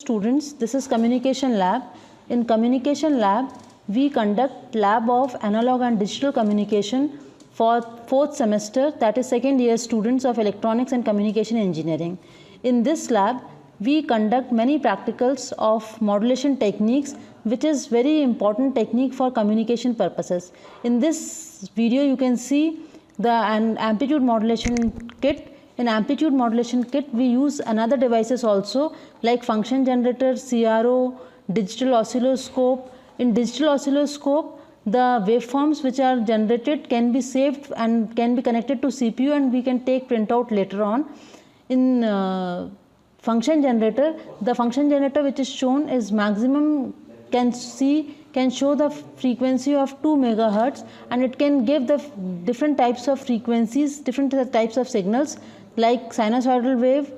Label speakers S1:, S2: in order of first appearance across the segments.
S1: Students, this is communication lab. In communication lab, we conduct lab of analog and digital communication for 4th semester, that is second year students of electronics and communication engineering. In this lab, we conduct many practicals of modulation techniques, which is very important technique for communication purposes. In this video, you can see an amplitude modulation kit. In amplitude modulation kit, we use another devices also like function generator, CRO, digital oscilloscope. In digital oscilloscope, the waveforms which are generated can be saved and can be connected to CPU, and we can take printout later on. In function generator, the function generator which is shown is maximum can show the frequency of 2 megahertz, and it can give the different types of frequencies, different types of signals like sinusoidal wave,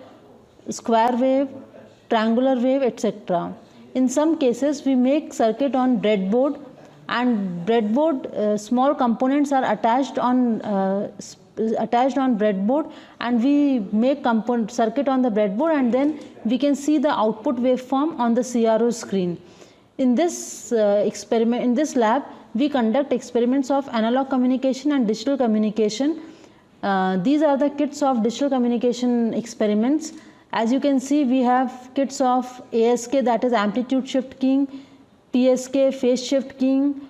S1: square wave, triangular wave, etc. In some cases, we make circuit on breadboard, and breadboard small components are attached on breadboard, and we make circuit on the breadboard, and then we can see the output waveform on the CRO screen. In this in this lab, we conduct experiments of analog communication and digital communication. These are the kits of digital communication experiments. As you can see, we have kits of ASK, that is amplitude shift keying, PSK phase shift keying,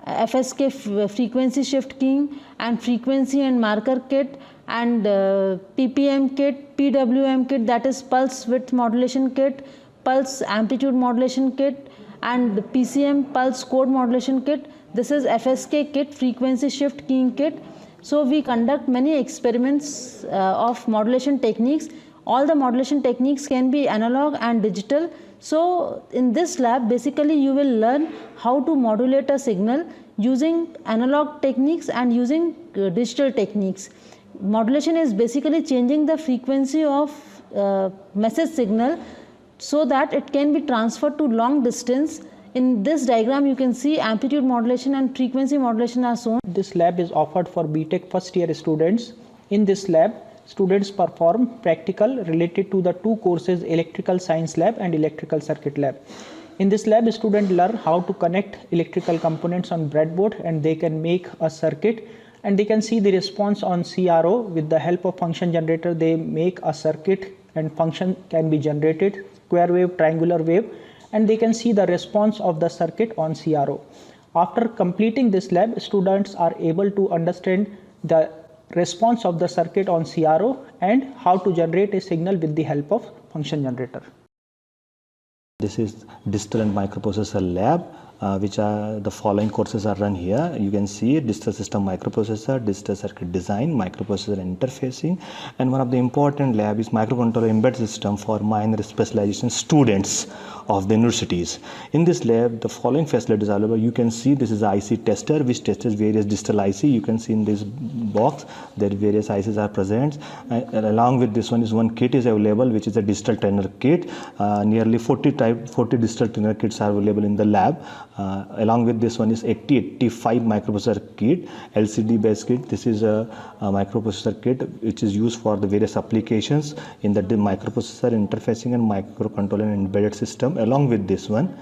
S1: FSK frequency shift keying, and frequency and marker kit, and PPM kit, PWM kit, that is pulse width modulation kit, pulse amplitude modulation kit, and PCM pulse code modulation kit. This is FSK kit, frequency shift keying kit. So we conduct many experiments of modulation techniques. All the modulation techniques can be analog and digital. So in this lab, basically you will learn how to modulate a signal using analog techniques and using digital techniques. Modulation is basically changing the frequency of message signal so that it can be transferred to long distance. In this diagram, you can see amplitude modulation and frequency modulation are shown.
S2: This lab is offered for BTech first year students. In this lab, students perform practical related to the two courses, electrical science lab and electrical circuit lab. In this lab, students learn how to connect electrical components on breadboard, and they can make a circuit, and they can see the response on CRO. With the help of function generator, they make a circuit and function can be generated, square wave, triangular wave, and they can see the response of the circuit on CRO. After completing this lab, students are able to understand the response of the circuit on CRO and how to generate a signal with the help of function generator.
S3: This is digital and microprocessor lab, which are the following courses are run here. You can see digital system microprocessor, digital circuit design, microprocessor interfacing, and one of the important lab is microcontroller embedded system for minor specialization students of the universities. In this lab, the following facilities are available. You can see this is the IC tester, which tests various digital IC. You can see in this box that various ICs are present, and along with this one kit is available, which is a digital trainer kit. Nearly 40 digital trainer kits are available in the lab. Along with this one is 8085 microprocessor kit, LCD based kit. This is a microprocessor kit which is used for the various applications in the microprocessor interfacing and microcontroller and embedded system. Along with this one,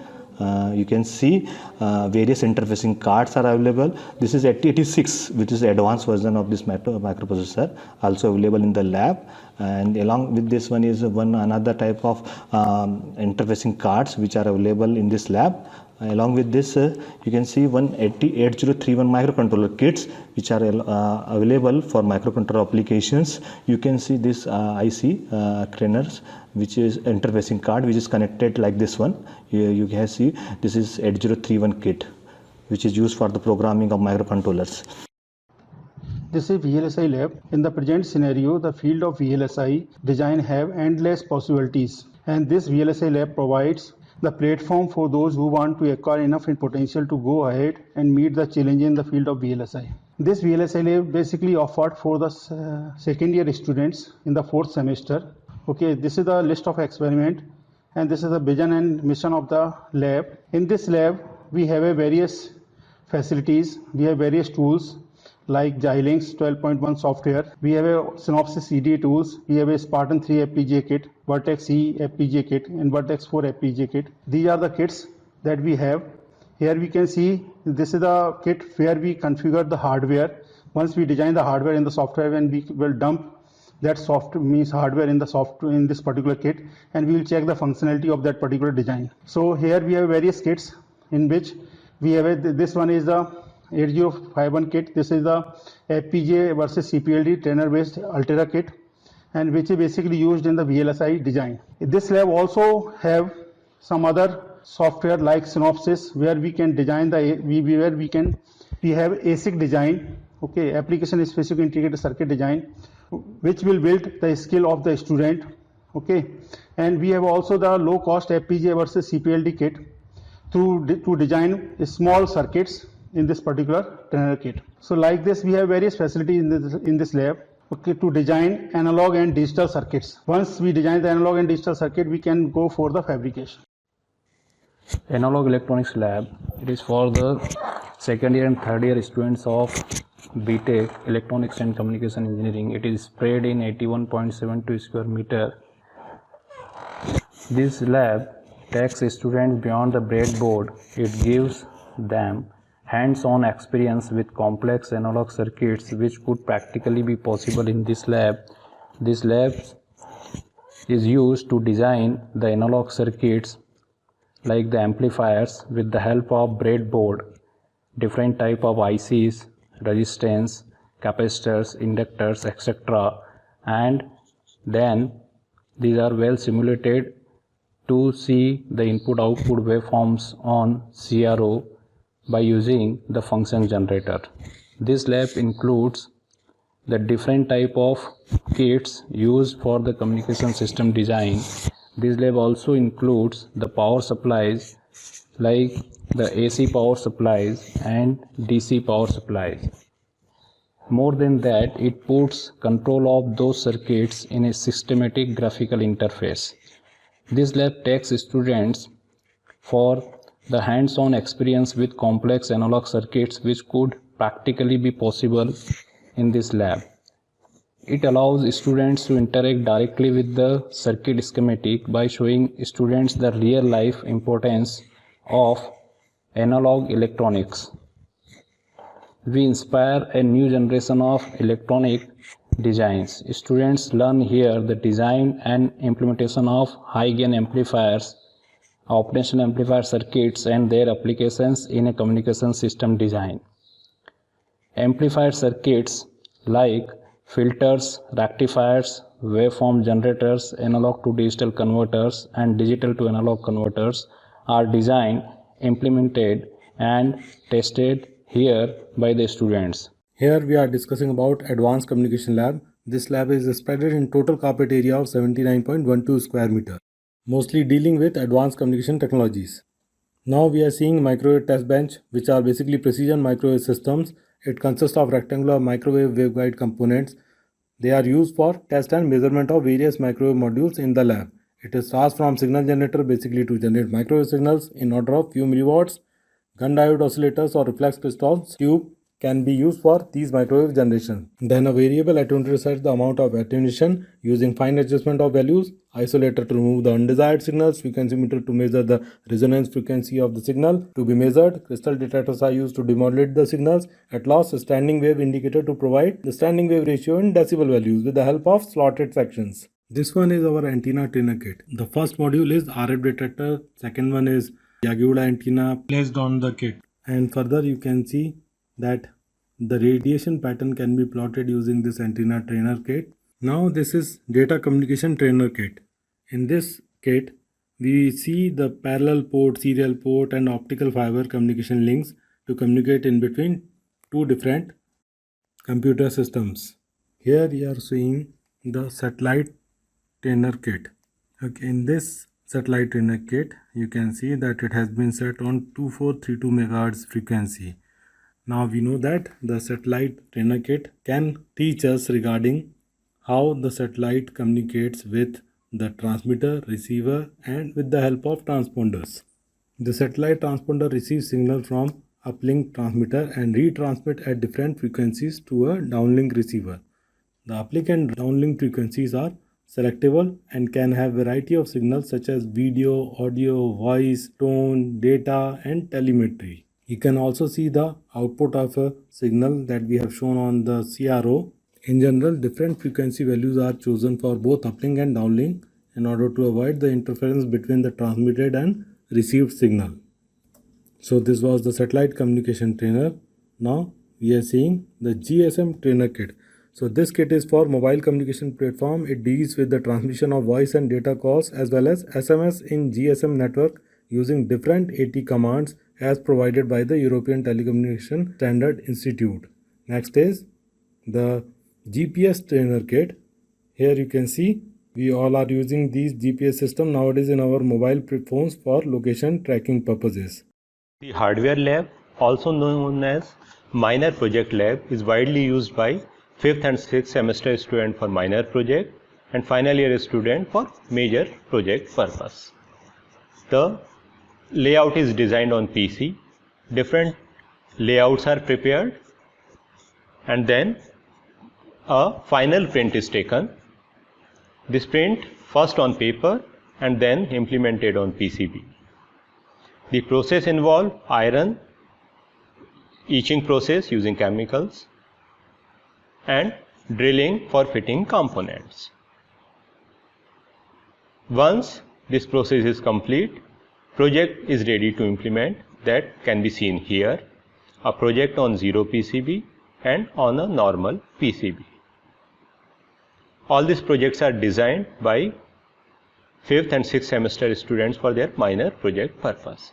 S3: you can see various interfacing cards are available. This is 8086, which is the advanced version of this microprocessor, also available in the lab. And along with this one is another type of interfacing cards which are available in this lab. Along with this, you can see 8031 microcontroller kits which are available for microcontroller applications. You can see this IC trainers, which is interfacing card, which is connected like this one. You can see this is 8031 kit, which is used for the programming of microcontrollers.
S4: This is VLSI lab. In the present scenario, the field of VLSI design have endless possibilities, and this VLSI lab provides the platform for those who want to acquire enough in potential to go ahead and meet the challenge in the field of VLSI. This VLSI lab basically offered for the second year students in the 4th semester. Okay, this is the list of experiment, and this is the vision and mission of the lab. In this lab, we have various facilities, we have various tools, like Xilinx 12.1 software. We have a Synopsys CDA tools. We have a Spartan 3 FPGA kit, Vertex E FPGA kit, and Vertex 4 FPGA kit. These are the kits that we have. Here we can see this is the kit where we configure the hardware. Once we design the hardware in the software, and we will dump that hardware in the software in this particular kit, and we will check the functionality of that particular design. So here we have various kits in which we have this one is the 8051 kit. This is the FPGA versus CPLD trainer based Altera kit, and which is basically used in the VLSI design. This lab also have some other software like Synopsys, where we can design we have ASIC design, okay, application specific integrated circuit design, which will build the skill of the student, okay. And we have also the low cost FPGA versus CPLD kit to design small circuits in this particular trainer kit. So like this, we have various facilities in this lab, okay, to design analog and digital circuits. Once we design the analog and digital circuit, we can go for the fabrication.
S5: Analog Electronics Lab, it is for the second year and third year students of BTech Electronics and Communication Engineering. It is spread in 81.72 square meter. This lab takes students beyond the breadboard. It gives them hands-on experience with complex analog circuits which could practically be possible in this lab. This lab is used to design the analog circuits like the amplifiers with the help of breadboard, different type of ICs, resistance, capacitors, inductors, etc. And then these are well simulated to see the input-output waveforms on CRO by using the function generator. This lab includes the different type of kits used for the communication system design. This lab also includes the power supplies like the AC power supplies and DC power supplies. More than that, it puts control of those circuits in a systematic graphical interface. This lab takes students for the hands-on experience with complex analog circuits which could practically be possible in this lab. It allows students to interact directly with the circuit schematic by showing students the real-life importance of analog electronics. We inspire a new generation of electronic designs. Students learn here the design and implementation of high-gain amplifiers, operational amplifier circuits and their applications in a communication system design. Amplifier circuits like filters, rectifiers, waveform generators, analog to digital converters and digital to analog converters are designed, implemented and tested here by the students.
S6: Here we are discussing about Advanced Communication Lab. This lab is spread in total carpet area of 79.12 square meter, mostly dealing with advanced communication technologies. Now we are seeing microwave test bench, which are basically precision microwave systems. It consists of rectangular microwave waveguide components. They are used for test and measurement of various microwave modules in the lab. It starts from signal generator basically to generate microwave signals in order of few milliwatts. Gun diode oscillators or reflex crystals tube can be used for these microwave generation. Then a variable attenuator sets the amount of attenuation using fine adjustment of values, isolator to remove the undesired signals, frequency meter to measure the resonance frequency of the signal to be measured, crystal detectors are used to demodulate the signals, at last a standing wave indicator to provide the standing wave ratio in decibel values with the help of slotted sections. This one is our antenna trainer kit. The first module is RF detector, second one is Yagi-Uda antenna placed on the kit, and further you can see that the radiation pattern can be plotted using this antenna trainer kit. Now this is data communication trainer kit. In this kit we see the parallel port, serial port and optical fiber communication links to communicate in between two different computer systems. Here we are seeing the satellite trainer kit. Okay, in this satellite trainer kit you can see that it has been set on 2432 MHz frequency. Now we know that the satellite trainer kit can teach us regarding how the satellite communicates with the transmitter, receiver and with the help of transponders. The satellite transponder receives signal from uplink transmitter and retransmit at different frequencies to a downlink receiver. The uplink and downlink frequencies are selectable and can have variety of signals such as video, audio, voice, tone, data, and telemetry. You can also see the output of a signal that we have shown on the CRO. In general, different frequency values are chosen for both uplink and downlink in order to avoid the interference between the transmitted and received signal. So this was the satellite communication trainer. Now we are seeing the GSM trainer kit. So this kit is for mobile communication platform. It deals with the transmission of voice and data calls as well as SMS in GSM network using different AT commands as provided by the European Telecommunication Standard Institute. Next is the GPS trainer kit. Here you can see we all are using these GPS system nowadays in our mobile phones for location tracking purposes.
S7: The hardware lab, also known as minor project lab, is widely used by 5th and 6th semester student for minor project and final year student for major project purpose. The layout is designed on PC. Different layouts are prepared and then a final print is taken. This print first on paper and then implemented on PCB. The process involves iron, etching process using chemicals, and drilling for fitting components. Once this process is complete, project is ready to implement. That can be seen here, a project on 0 PCB and on a normal PCB. All these projects are designed by 5th and 6th semester students for their minor project purpose.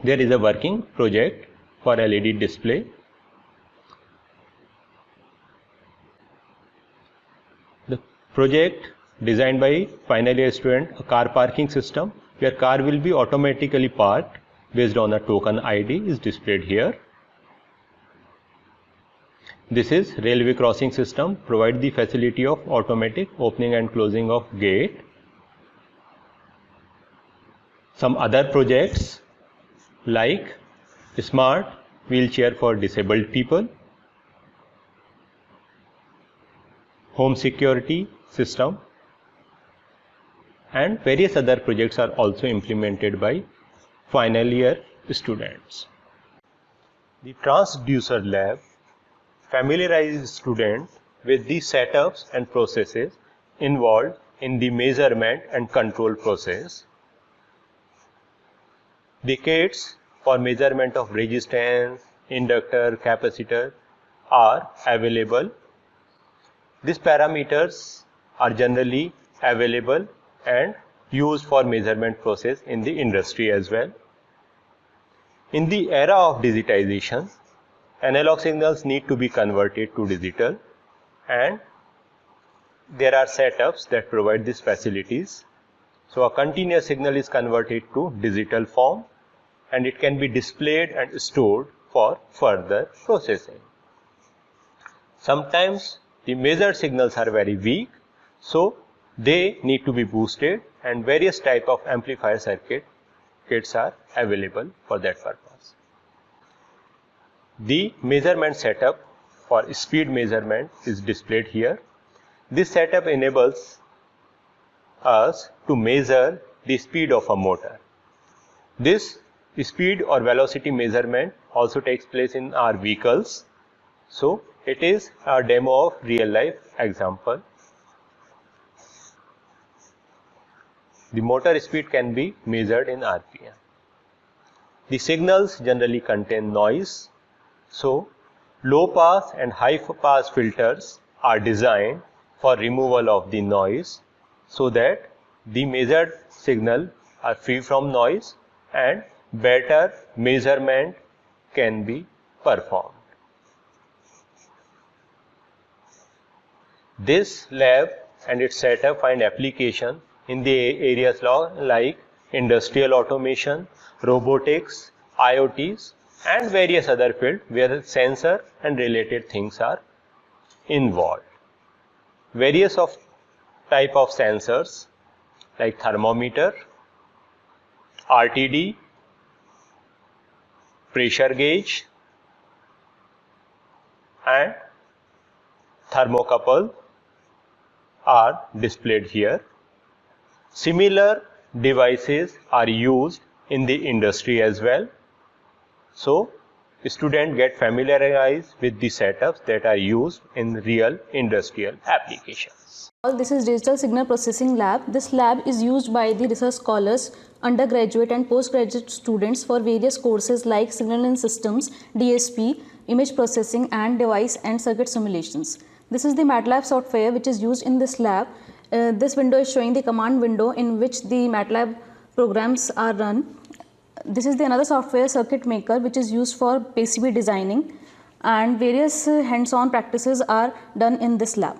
S7: There is a working project for LED display. The project designed by final year student, a car parking system where car will be automatically parked based on a token ID is displayed here. This is railway crossing system, provide the facility of automatic opening and closing of gate. Some other projects like smart wheelchair for disabled people, home security system, and various other projects are also implemented by final year students. The transducer lab familiarizes students with the setups and processes involved in the measurement and control process. The kits for measurement of resistance, inductor, capacitor are available. These parameters are generally available and used for measurement process in the industry as well. In the era of digitization, analog signals need to be converted to digital, and there are setups that provide these facilities. So a continuous signal is converted to digital form and it can be displayed and stored for further processing. Sometimes the measured signals are very weak, so they need to be boosted, and various type of amplifier circuit kits are available for that purpose. The measurement setup for speed measurement is displayed here. This setup enables us to measure the speed of a motor. This speed or velocity measurement also takes place in our vehicles. So it is a demo of real life example. The motor speed can be measured in RPM. The signals generally contain noise. So low pass and high pass filters are designed for removal of the noise so that the measured signal are free from noise and better measurement can be performed. This lab and its setup find application in the areas like industrial automation, robotics, IoTs, and various other fields where sensor and related things are involved. Various of type of sensors like thermometer, RTD, pressure gauge and thermocouple are displayed here. Similar devices are used in the industry as well. So, students get familiarized with the setups that are used in real industrial applications.
S8: This is Digital Signal Processing Lab. This lab is used by the research scholars, undergraduate and postgraduate students for various courses like Signal and Systems, DSP, Image Processing and Device and Circuit Simulations. This is the MATLAB software which is used in this lab. This window is showing the command window in which the MATLAB programs are run. This is the another software, Circuit Maker, which is used for PCB designing, and various hands-on practices are done in this lab.